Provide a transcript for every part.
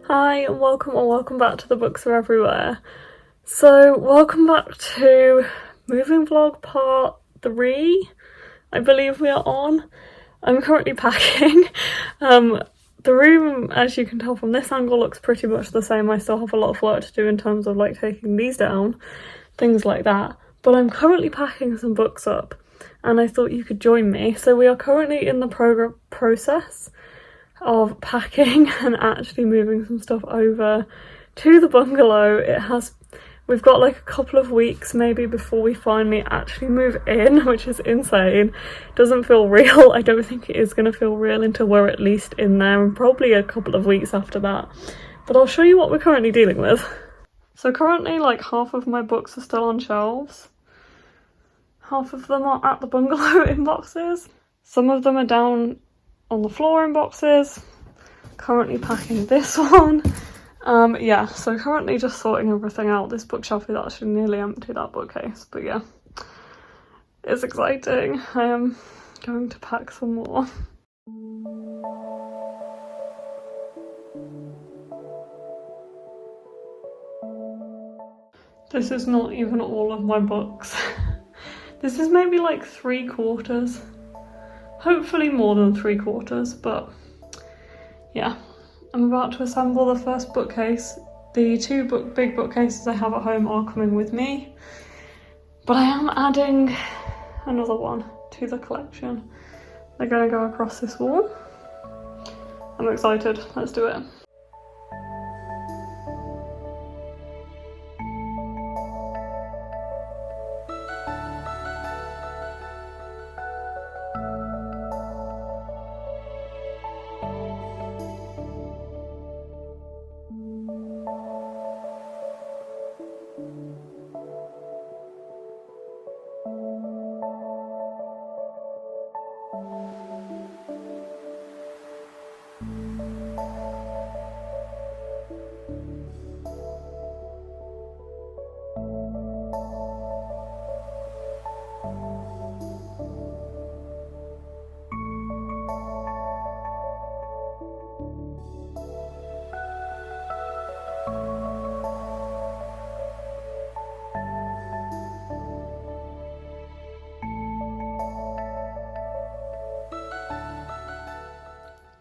Hi and welcome back to The Books Are Everywhere. So welcome back to moving vlog part 3, I believe we are on. I'm currently packing. The room, as you can tell from this angle, looks pretty much the same. I still have a lot of work to do in terms of like taking these down, things like that. But I'm currently packing some books up and I thought you could join me. So we are currently in the process of packing and actually moving some stuff over to the bungalow. We've got like a couple of weeks maybe before we finally actually move in, which is insane. Doesn't feel real. I don't think it is going to feel real until we're at least in there, and probably a couple of weeks after that. But I'll show you what we're currently dealing with. So currently like half of my books are still on shelves. Half of them are at the bungalow in boxes. Some of them are down on the floor in boxes. Currently packing this one. Yeah, so currently just sorting everything out. This bookshelf is actually nearly empty, that bookcase, but yeah, it's exciting. I am going to pack some more. This is not even all of my books. This is maybe like 3/4. Hopefully more than 3/4, but yeah. I'm about to assemble the first bookcase. The two big bookcases I have at home are coming with me, but I am adding another one to the collection. They're going to go across this wall. I'm excited, let's do it.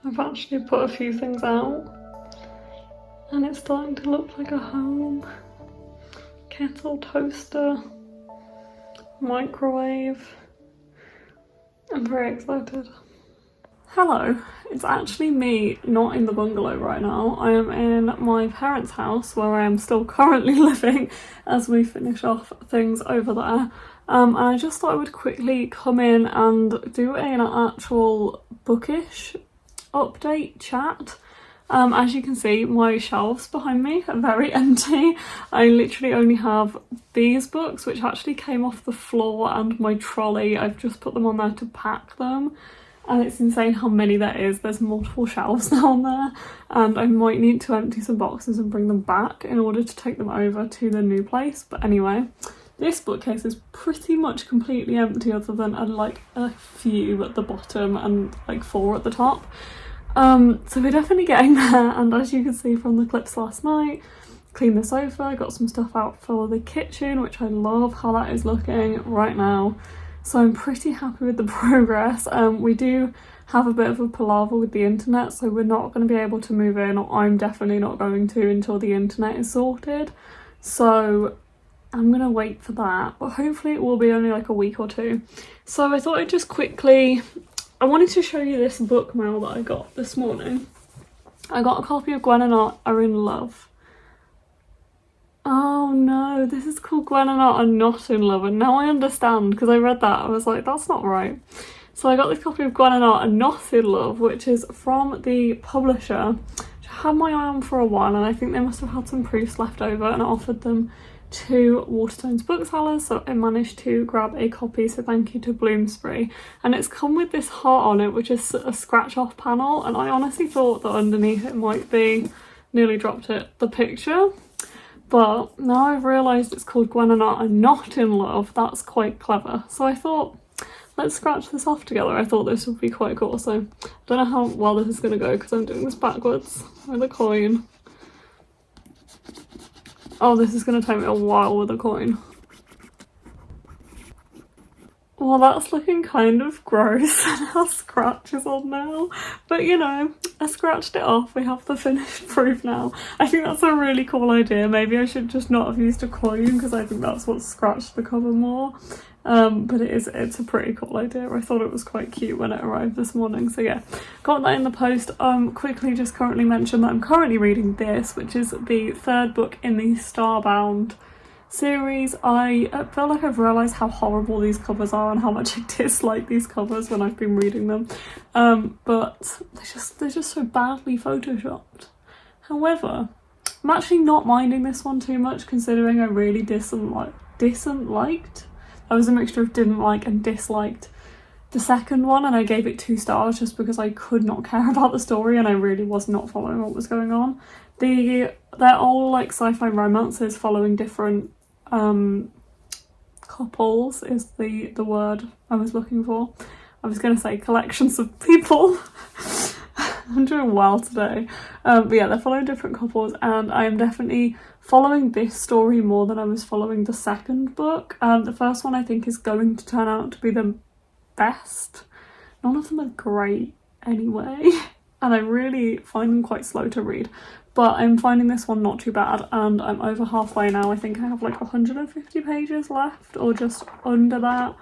I've actually put a few things out and it's starting to look like a home. Kettle, toaster, microwave. I'm very excited. Hello, it's actually me not in the bungalow right now. I am in my parents' house where I am still currently living as we finish off things over there. And I just thought I would quickly come in and do an actual bookish update chat. As you can see, my shelves behind me are very empty. I literally only have these books, which actually came off the floor, and my trolley. I've just put them on there to pack them, and it's insane how many there is. There's multiple shelves now on there, and I might need to empty some boxes and bring them back in order to take them over to the new place. But anyway, this bookcase is pretty much completely empty other than like a few at the bottom and like 4 at the top. So we're definitely getting there, and as you can see from the clips last night, cleaned the sofa, got some stuff out for the kitchen, which I love how that is looking right now. So I'm pretty happy with the progress. We do have a bit of a palaver with the internet, so we're not going to be able to move in, or I'm definitely not going to until the internet is sorted. So I'm going to wait for that, but hopefully it will be only like a week or 2. So I thought I'd just quickly, I wanted to show you this book mail that I got this morning. I got a copy of Gwen and I Are in Love. Oh no, this is called Gwen and I Are Not in Love, and now I understand, because I read that, I was like, that's not right. So I got this copy of Gwen and I Are Not in Love, which is from the publisher, which I had my eye on for a while, and I think they must have had some proofs left over, and I offered them to Waterstones booksellers, so I managed to grab a copy, so thank you to Bloomsbury. And it's come with this heart on it, which is a scratch off panel, and I honestly thought that underneath it might be, nearly dropped it, the picture, but now I've realised it's called Gwen and I Are Not in Love. That's quite clever. So I thought, let's scratch this off together. I thought this would be quite cool, so I don't know how well this is going to go because I'm doing this backwards with a coin. Oh, this is going to take me a while with a coin. Well, that's looking kind of gross and has scratches on now. But you know, I scratched it off. We have the finished proof now. I think that's a really cool idea. Maybe I should just not have used a coin because I think that's what scratched the cover more. But it's a pretty cool idea. I thought it was quite cute when it arrived this morning. So yeah, got that in the post. Quickly just currently mention that I'm currently reading this, which is the third book in the Starbound series. I feel like I've realised how horrible these covers are and how much I dislike these covers when I've been reading them. But they're just so badly photoshopped. However, I'm actually not minding this one too much considering I really disliked. I was a mixture of didn't like and disliked the second one, and I gave it 2 stars just because I could not care about the story and I really was not following what was going on. They're all like sci-fi romances following different couples is the word I was looking for. I was going to say collections of people. I'm doing well today. But yeah, they're following different couples and I am definitely following this story more than I was following the second book. The first one I think is going to turn out to be the best. None of them are great anyway. And I really find them quite slow to read. But I'm finding this one not too bad and I'm over halfway now. I think I have like 150 pages left or just under that.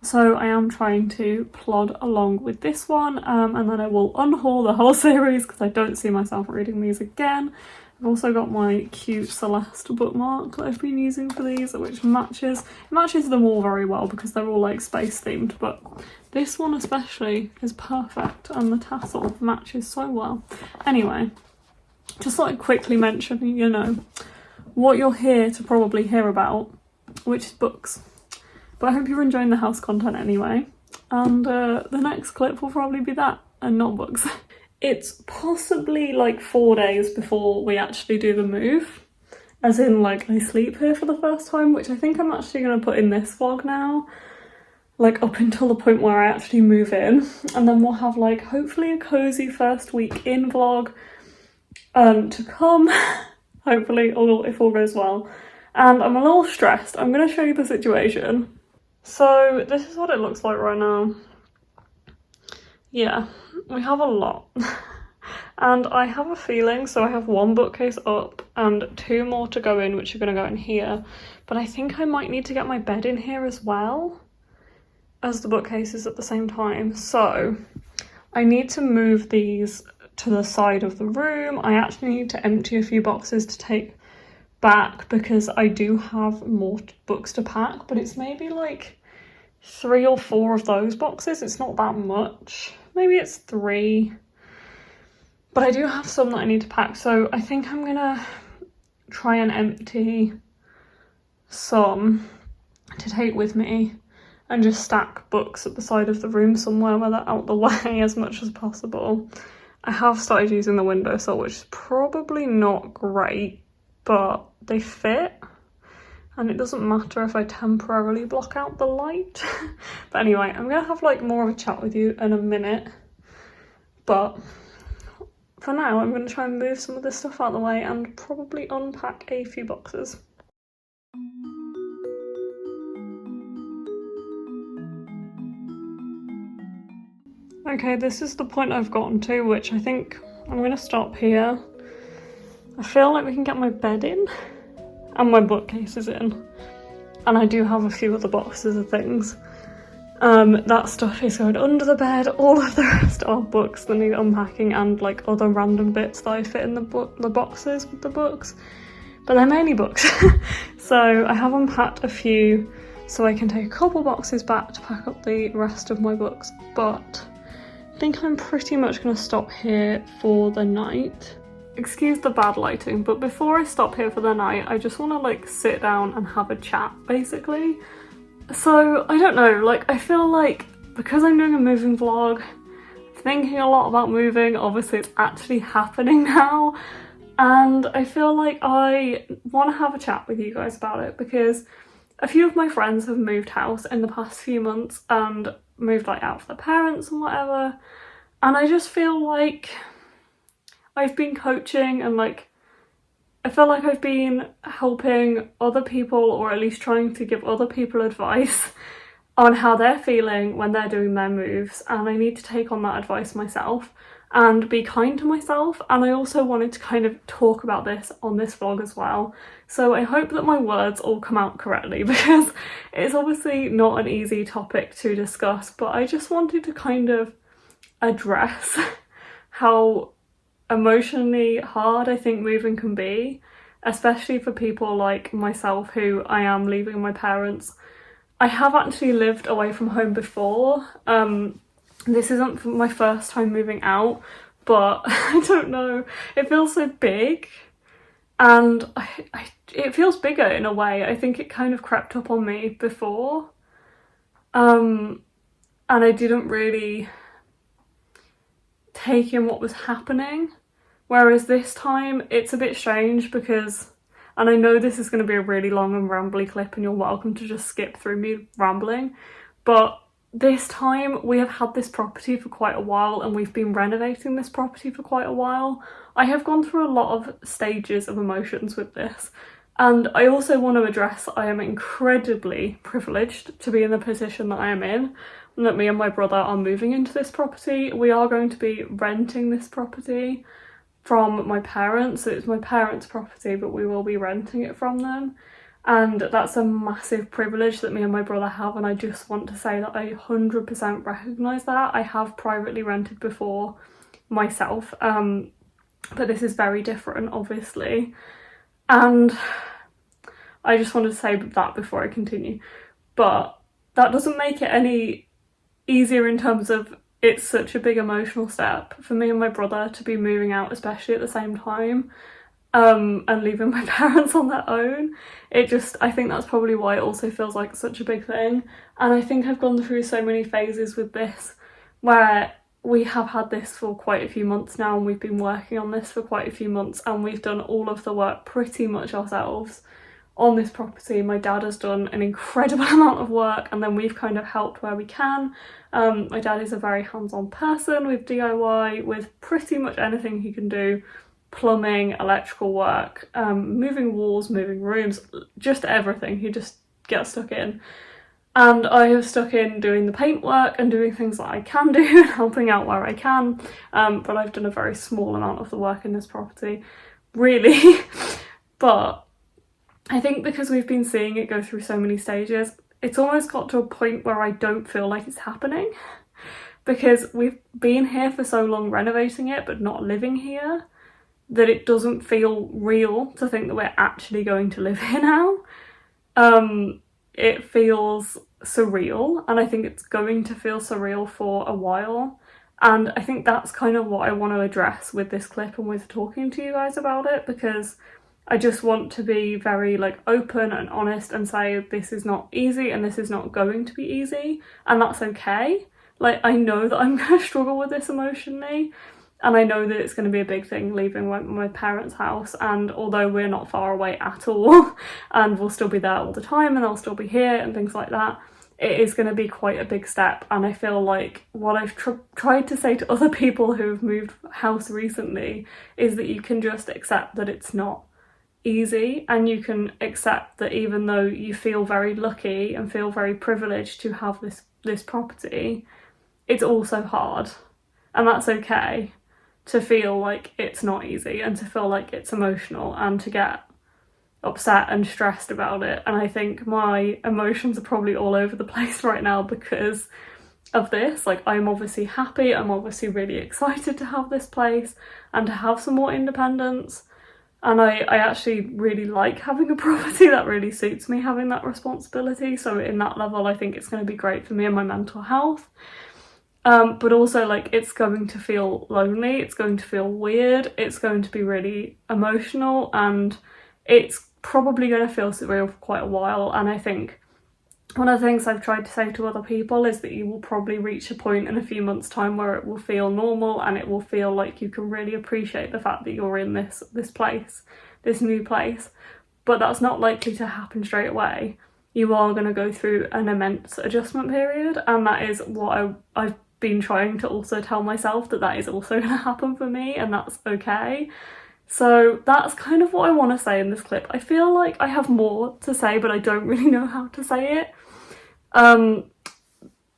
So I am trying to plod along with this one and then I will unhaul the whole series because I don't see myself reading these again. I've also got my cute Celeste bookmark that I've been using for these, which matches them all very well because they're all like space themed, but this one especially is perfect and the tassel matches so well. Anyway, just thought I'd quickly mention, you know, what you're here to probably hear about, which is books. But I hope you're enjoying the house content anyway. And the next clip will probably be that and not books. It's possibly like 4 days before we actually do the move. As in like I sleep here for the first time, which I think I'm actually going to put in this vlog now. Like up until the point where I actually move in. And then we'll have like hopefully a cozy first week in vlog to come. Hopefully, if all goes well. And I'm a little stressed. I'm going to show you the situation. So this is what it looks like right now. Yeah, we have a lot. And I have a feeling, so I have 1 bookcase up and 2 more to go in, which are going to go in here. But I think I might need to get my bed in here as well as the bookcases at the same time. So I need to move these to the side of the room. I actually need to empty a few boxes to take back because I do have more books to pack, but it's maybe like 3 or 4 of those boxes. It's not that much. Maybe it's 3. But I do have some that I need to pack, so I think I'm gonna try and empty some to take with me and just stack books at the side of the room somewhere where they're out the way as much as possible. I have started using the windowsill, which is probably not great, but they fit. And it doesn't matter if I temporarily block out the light. But anyway, I'm going to have like more of a chat with you in a minute. But for now, I'm going to try and move some of this stuff out of the way and probably unpack a few boxes. Okay, this is the point I've gotten to, which I think I'm going to stop here. I feel like we can get my bed in. And my bookcases in, and I do have a few other boxes of things. That stuff is going under the bed. All of the rest are books that need unpacking and like other random bits that I fit in the boxes with the books, but they're mainly books. So I have unpacked a few so I can take a couple boxes back to pack up the rest of my books, but I think I'm pretty much going to stop here for the night. Excuse the bad lighting, but before I stop here for the night, I just want to like sit down and have a chat, basically. So, I don't know, like I feel like because I'm doing a moving vlog, thinking a lot about moving, obviously it's actually happening now, and I feel like I want to have a chat with you guys about it because a few of my friends have moved house in the past few months and moved like out for their parents and whatever, and I just feel like I've been coaching and like I feel like I've been helping other people, or at least trying to give other people advice on how they're feeling when they're doing their moves, and I need to take on that advice myself and be kind to myself. And I also wanted to kind of talk about this on this vlog as well, so I hope that my words all come out correctly, because it's obviously not an easy topic to discuss, but I just wanted to kind of address how emotionally hard I think moving can be, especially for people like myself who I am leaving my parents. I have actually lived away from home before. This isn't my first time moving out, but I don't know, it feels so big, and it feels bigger in a way. I think it kind of crept up on me before, and I didn't really take in what was happening, whereas this time it's a bit strange because, and I know this is going to be a really long and rambly clip and you're welcome to just skip through me rambling, but this time we have had this property for quite a while and we've been renovating this property for quite a while. I have gone through a lot of stages of emotions with this, and I also want to address I am incredibly privileged to be in the position that I am in, and that me and my brother are moving into this property. We are going to be renting this property from my parents, so it's my parents' property, but we will be renting it from them, and that's a massive privilege that me and my brother have, and I just want to say that I 100% recognise that. I have privately rented before myself, but this is very different, obviously, and I just wanted to say that before I continue. But that doesn't make it any easier in terms of it's such a big emotional step for me and my brother to be moving out, especially at the same time, and leaving my parents on their own. I think that's probably why it also feels like such a big thing. And I think I've gone through so many phases with this, where we have had this for quite a few months now, and we've been working on this for quite a few months, and we've done all of the work pretty much ourselves on this property. My dad has done an incredible amount of work, and then we've kind of helped where we can. My dad is a very hands-on person with DIY, with pretty much anything he can do: plumbing, electrical work, moving walls, moving rooms, just everything. He just gets stuck in. And I have stuck in doing the paintwork and doing things that I can do and helping out where I can, but I've done a very small amount of the work in this property, really. But I think because we've been seeing it go through so many stages, it's almost got to a point where I don't feel like it's happening, because we've been here for so long renovating it but not living here, that it doesn't feel real to think that we're actually going to live here now. It feels surreal, and I think it's going to feel surreal for a while, and I think that's kind of what I want to address with this clip and with talking to you guys about it, because I just want to be very open and honest and say this is not easy and this is not going to be easy, and that's okay. I know that I'm going to struggle with this emotionally, and I know that it's going to be a big thing leaving my parents' house, and although we're not far away at all and we'll still be there all the time and I'll still be here and things like that, it is going to be quite a big step. And I feel like what I've tried to say to other people who have moved house recently is that you can just accept that it's not easy, and you can accept that even though you feel very lucky and feel very privileged to have this property, it's also hard, and that's okay to feel like it's not easy and to feel like it's emotional and to get upset and stressed about it. And I think my emotions are probably all over the place right now because of this. I'm obviously happy, I'm obviously really excited to have this place and to have some more independence, and I actually really like having a property that really suits me, having that responsibility. So in that level I think it's going to be great for me and my mental health. But also it's going to feel lonely, it's going to feel weird, it's going to be really emotional, and it's probably going to feel surreal for quite a while. And I think one of the things I've tried to say to other people is that you will probably reach a point in a few months' time where it will feel normal, and it will feel like you can really appreciate the fact that you're in this place, this new place. But that's not likely to happen straight away. You are going to go through an immense adjustment period, and that is what I've been trying to also tell myself, that is also going to happen for me, and that's okay. So that's kind of what I want to say in this clip. I feel like I have more to say, but I don't really know how to say it.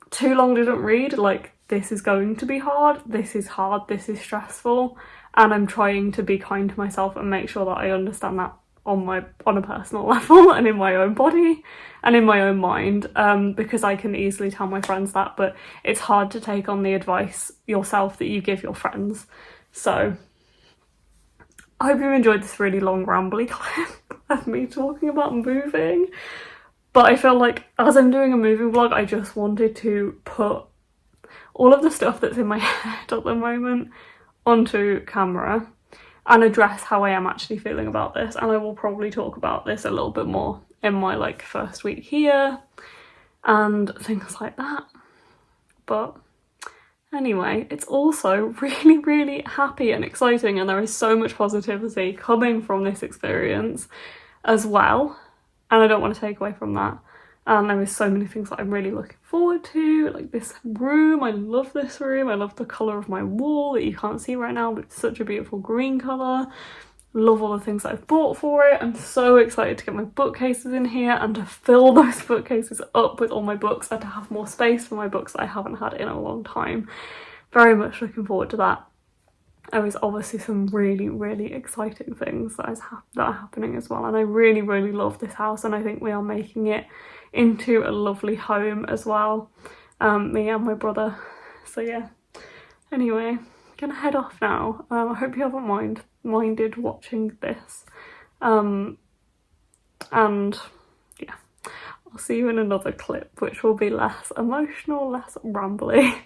Too long didn't read, like, this is going to be hard, this is hard, this is stressful, and I'm trying to be kind to myself and make sure that I understand that on a personal level and in my own body and in my own mind, because I can easily tell my friends that, but it's hard to take on the advice yourself that you give your friends. So I hope you enjoyed this really long rambly clip of me talking about moving. But I feel like as I'm doing a moving vlog, I just wanted to put all of the stuff that's in my head at the moment onto camera and address how I am actually feeling about this. And I will probably talk about this a little bit more in my like first week here and things like that. But anyway, it's also really, really happy and exciting, and there is so much positivity coming from this experience as well. And I don't want to take away from that. And there is so many things that I'm really looking forward to, like this room. I love this room. I love the colour of my wall that you can't see right now, but it's such a beautiful green colour. Love all the things that I've bought for it. I'm so excited to get my bookcases in here and to fill those bookcases up with all my books and to have more space for my books that I haven't had in a long time. Very much looking forward to that. There is obviously some really, really exciting things that are happening as well, and I really, really love this house, and I think we are making it into a lovely home as well, me and my brother. So yeah, anyway, gonna head off now. I hope you haven't minded watching this, and yeah, I'll see you in another clip which will be less emotional, less rambly.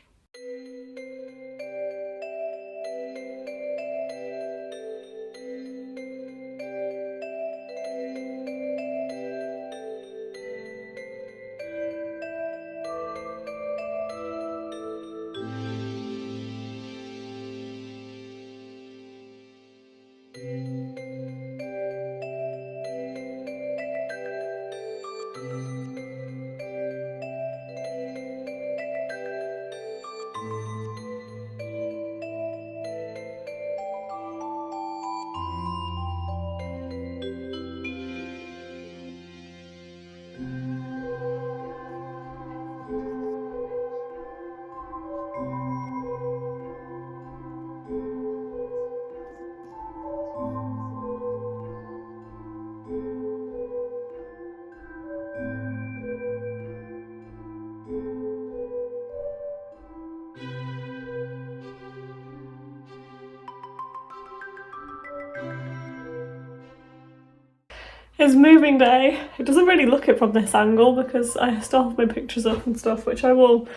It's moving day. It doesn't really look it from this angle because I still have my pictures up and stuff, which I will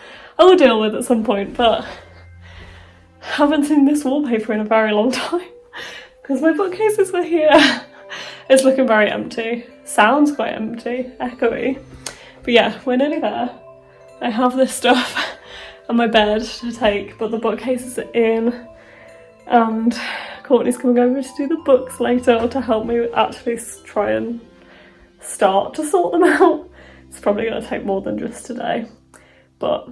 deal with at some point, but I haven't seen this wallpaper in a very long time because my bookcases were here. It's looking very empty. Sounds quite empty, echoey. But yeah, we're nearly there. I have this stuff on my bed to take, but the bookcases are in, and Courtney's coming over to do the books later, or to help me actually try and start to sort them out. It's probably going to take more than just today, but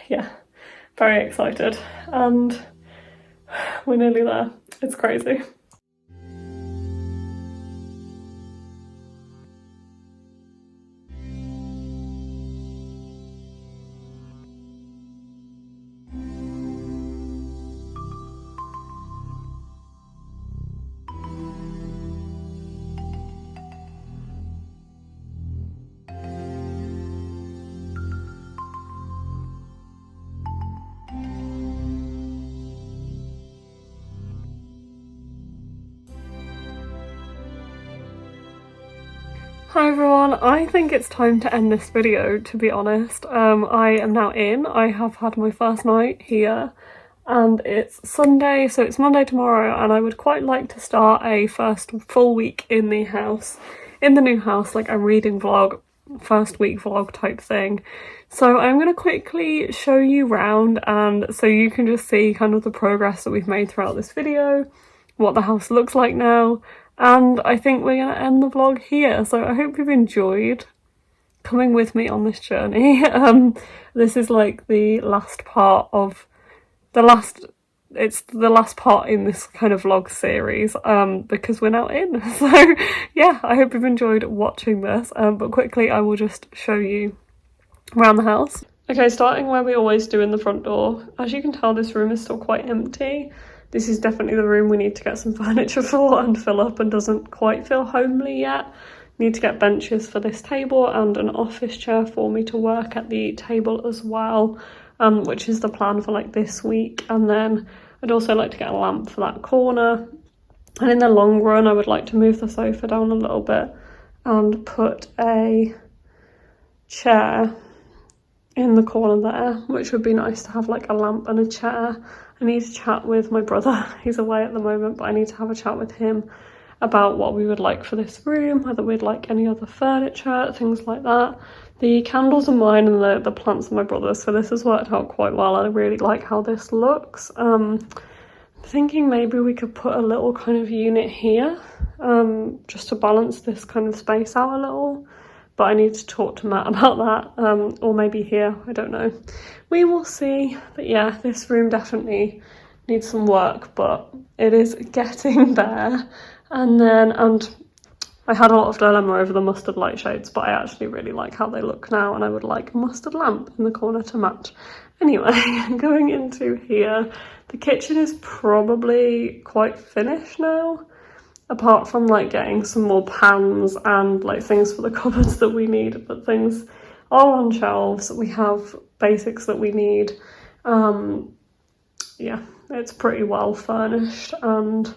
yeah, very excited, and we're nearly there. It's crazy. Hi everyone, I think it's time to end this video, to be honest. I am now in. I have had my first night here and it's Sunday, so it's Monday tomorrow, and I would quite like to start a first full week in the house, in the new house, like a reading vlog, first week vlog type thing. So I'm going to quickly show you round, and so you can just see kind of the progress that we've made throughout this video, what the house looks like now. And I think we're going to end the vlog here. So I hope you've enjoyed coming with me on this journey. This is like the last part of the last it's the last part in this kind of vlog series, because we're now in. So yeah, I hope you've enjoyed watching this, but quickly I will just show you around the house. Okay, starting where we always do in the front door. As you can tell, this room is still quite empty. This is definitely the room we need to get some furniture for and fill up, and doesn't quite feel homely yet. Need to get benches for this table and an office chair for me to work at the table as well, which is the plan for like this week. And then I'd also like to get a lamp for that corner. And in the long run, I would like to move the sofa down a little bit and put a chair in the corner there, which would be nice to have like a lamp and a chair. I need to chat with my brother. He's away at the moment, but I need to have a chat with him about what we would like for this room, whether we'd like any other furniture, things like that. The candles are mine and the plants are my brother's, so this has worked out quite well. I really like how this looks. I'm thinking maybe we could put a little kind of unit here, just to balance this kind of space out a little. But I need to talk to Matt about that, or maybe here, I don't know. We will see. But yeah, this room definitely needs some work, but it is getting there. And I had a lot of dilemma over the mustard light shades, but I actually really like how they look now, and I would like a mustard lamp in the corner to match. Anyway, going into here, the kitchen is probably quite finished now. Apart from like getting some more pans and like things for the cupboards that we need, but things are on shelves. We have basics that we need. Yeah, it's pretty well furnished, and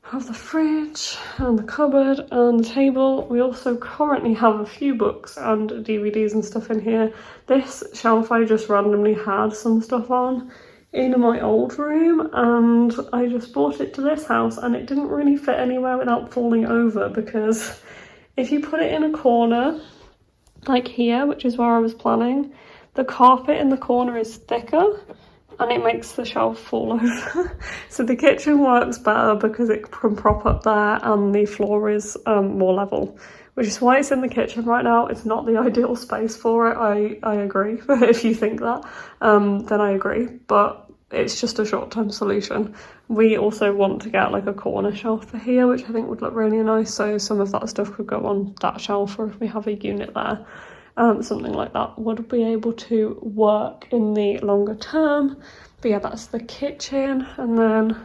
have the fridge and the cupboard and the table. We also currently have a few books and DVDs and stuff in here. This shelf I just randomly had some stuff on in my old room, and I just brought it to this house, and it didn't really fit anywhere without falling over, because if you put it in a corner like here, which is where I was planning, the carpet in the corner is thicker and it makes the shelf fall over. So the kitchen works better because it can prop up there and the floor is more level, which is why it's in the kitchen right now. It's not the ideal space for it, I agree. If you think that, then I agree, but it's just a short-term solution. We also want to get like a corner shelf for here, which I think would look really nice, so some of that stuff could go on that shelf, or if we have a unit there, something like that would be able to work in the longer term. But yeah, that's the kitchen. And then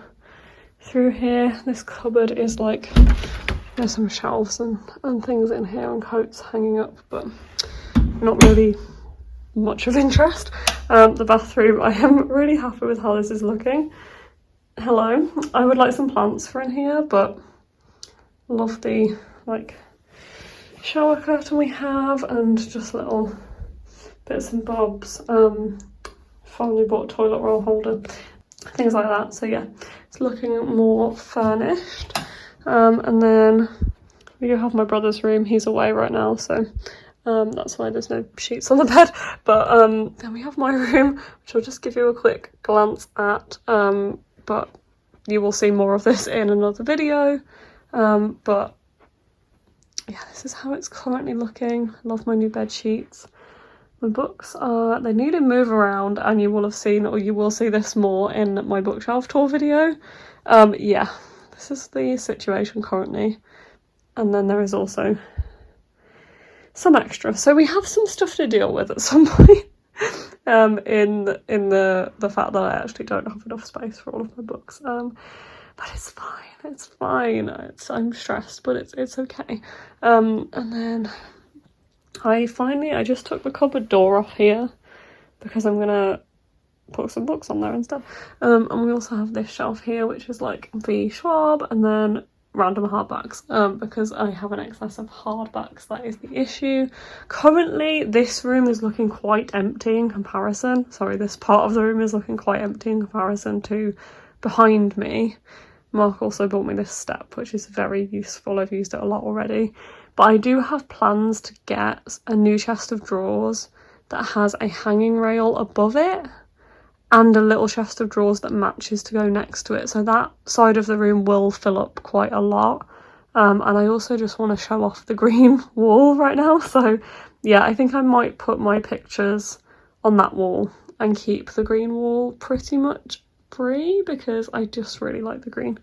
through here, this cupboard is like, there's some shelves and things in here and coats hanging up, but not really much of interest. The bathroom, I am really happy with how this is looking. Hello, I would like some plants for in here, but love the like shower curtain we have, and just little bits and bobs. Finally bought a toilet roll holder, things like that. So yeah, it's looking more furnished. And then we do have my brother's room. He's away right now, so that's why there's no sheets on the bed. But then we have my room, which I'll just give you a quick glance at, but you will see more of this in another video. But yeah, this is how it's currently looking. Love my new bed sheets. My books are, they need to move around, and you will have seen, or you will see this more in my bookshelf tour video. Yeah, this is the situation currently. And then there is also some extra. So we have some stuff to deal with at some point. In the fact that I actually don't have enough space for all of my books. But it's fine. I'm stressed, but it's okay. And then I just took the cupboard door off here because I'm gonna put some books on there and stuff. And we also have this shelf here, which is like the Schwab, and then random hardbacks, because I have an excess of hardbacks. That is the issue. Currently, this room is looking quite empty in comparison. Sorry, this part of the room is looking quite empty in comparison to behind me. Mark also bought me this step, which is very useful. I've used it a lot already. But I do have plans to get a new chest of drawers that has a hanging rail above it and a little chest of drawers that matches to go next to it. So that side of the room will fill up quite a lot. And I also just want to show off the green wall right now. So yeah, I think I might put my pictures on that wall and keep the green wall pretty much 3 because I just really like the green.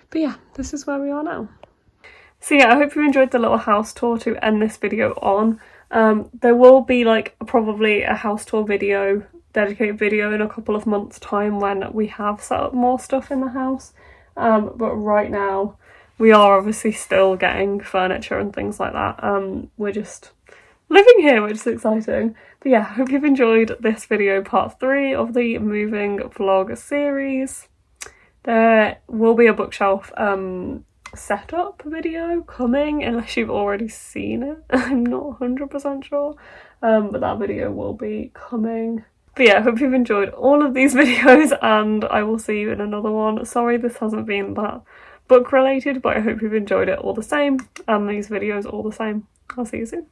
But yeah, this is where we are now. So yeah, I hope you enjoyed the little house tour to end this video on. There will be like probably a house tour video, dedicated video in a couple of months' time when we have set up more stuff in the house. But right now we are obviously still getting furniture and things like that. We're just living here, which is exciting. But yeah, I hope you've enjoyed this video, part 3 of the moving vlog series. There will be a bookshelf setup video coming, unless you've already seen it. I'm not 100% sure, but that video will be coming. But yeah, I hope you've enjoyed all of these videos, and I will see you in another one. Sorry this hasn't been that book related, but I hope you've enjoyed it all the same, and these videos all the same. I'll see you soon.